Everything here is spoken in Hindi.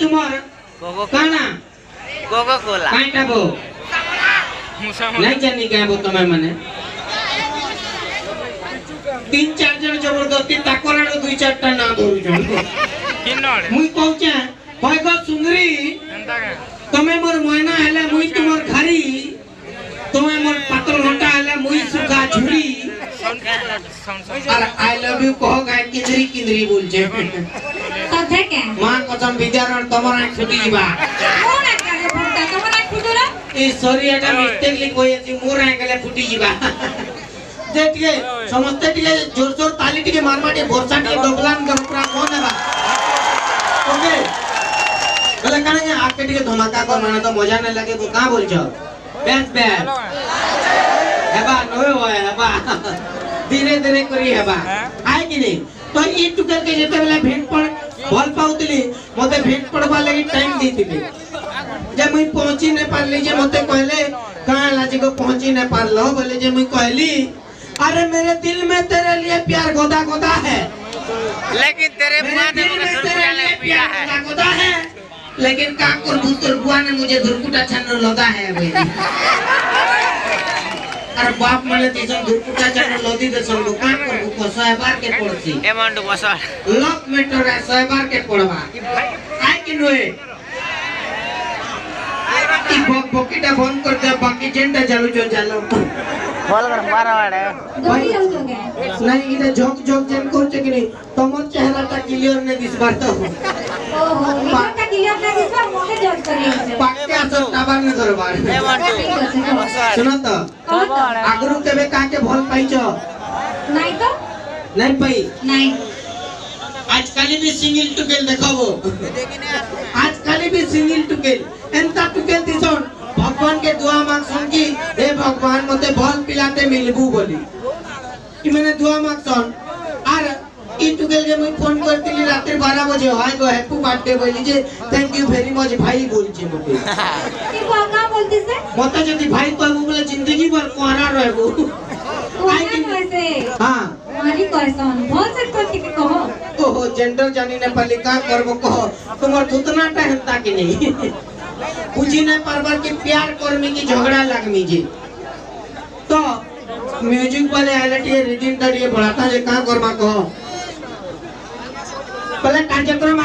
तुम्हार काना कोको कोला काईटा गो नहीं जानी क्या वो तुम्हें मने 3-4 जन जबरदस्ती ताकोराडो 2-4 टा ना धरू जन किन्नोड़े मुई कहूचे होय गो सुंदरी तुम्हें मोर मोयना हेले मुई तुम्हार घरी तुम्हें मोर पातल घंटा हेले मुई सुखा झुरी और आई लव यू कहो गाय किंदरी किंदरी बोलचे कथे के मां कसम विद्यारण तमर आंख फुटी जीवा कोन आके फुटता तमर आंख फुटुला ए सॉरी एटा मिस्टेकली कोई मोर आंख गले फुटी जीवा देख के समझते टिके जोर जोर ताली टिके मार मार के भरसा टिके डबलान कर पूरा कोन है बा ओके बोले काने आके टिके धमाका कर माने तो मजा नहीं लगे तो का बोल छ बेस बेस हेबा नोए होय हेबा धीरे धीरे करी हेबा आय कि नहीं तो ई टुकर के जेते बेला भेंट पर भल पाउतली मते भेंट पड़बा लागि टाइम देतिबे जे मुई पहुंची ने पारली जे मते कहले कहां लाजी को पहुंची ने पारलो बोले जे मुई कहली अरे मेरे दिल में तेरे लिए प्यार गोदा गोदा है लेकिन तेरे बुआ ने मुझे धुरकुटा ले पिया है गोदा है लेकिन का कर भूतर बुआ ने मुझे धुरकुटा छन लगा है भाई अरे बाप माने तीसन धुरकुटा छन लदी दे सब का कर को 100 बार के पड़सी एमाउंट बसर लॉक मीटर है 100 बार के पड़वा आय कि नोए ई बकीटा फोन कर दे बाकी जेंटा चालू जो चालो बोल कर मारा वाड़े दौड़ी जाऊ जोगे नहीं इधर झोक झोक जेन कोचे कि नहीं तमर चेहराटा क्लियर ने दिस बार तो ओहो निकटा क्लियर ना दिसबा मोके जज करी पाक्के असर टाबर ने दरबार एमाउंट बसर सुनो तो आगरू केबे काके भल पाइछ नहीं तो नहीं पाई नहीं आजकल भी सिंगल टुकेल देखाबो आजकल भी सिंगल टुकेल एंता टुकेल दिसन भगवान के दुआ मांगसन की हे भगवान मते भल पिलाते मिलबू बोली कि मैंने दुआ मांगसन आर ई टुकेल के मुई फोन करतिली रात्रि 12 बजे हाय गो हैप्पी बर्थडे बोली जे थैंक यू वेरी मच भाई बोलछे मते की का बोलती से मते जदी भाई कहबो बोले जिंदगी भर कोहरा रहबो कोना कैसे हां मारी कैसन बहुत से करके कहो ओहो जेंडर जानी ने पहले का करबो कहो तुमर उतना टहलता कि नहीं बुझी नहीं परवर के प्यार कर्मी की झगड़ा लगमी जी तो म्यूजिक वाले आइलटी रिदिन तड़िए बढ़ाता जे का करबा कहो पहले कार्यक्रम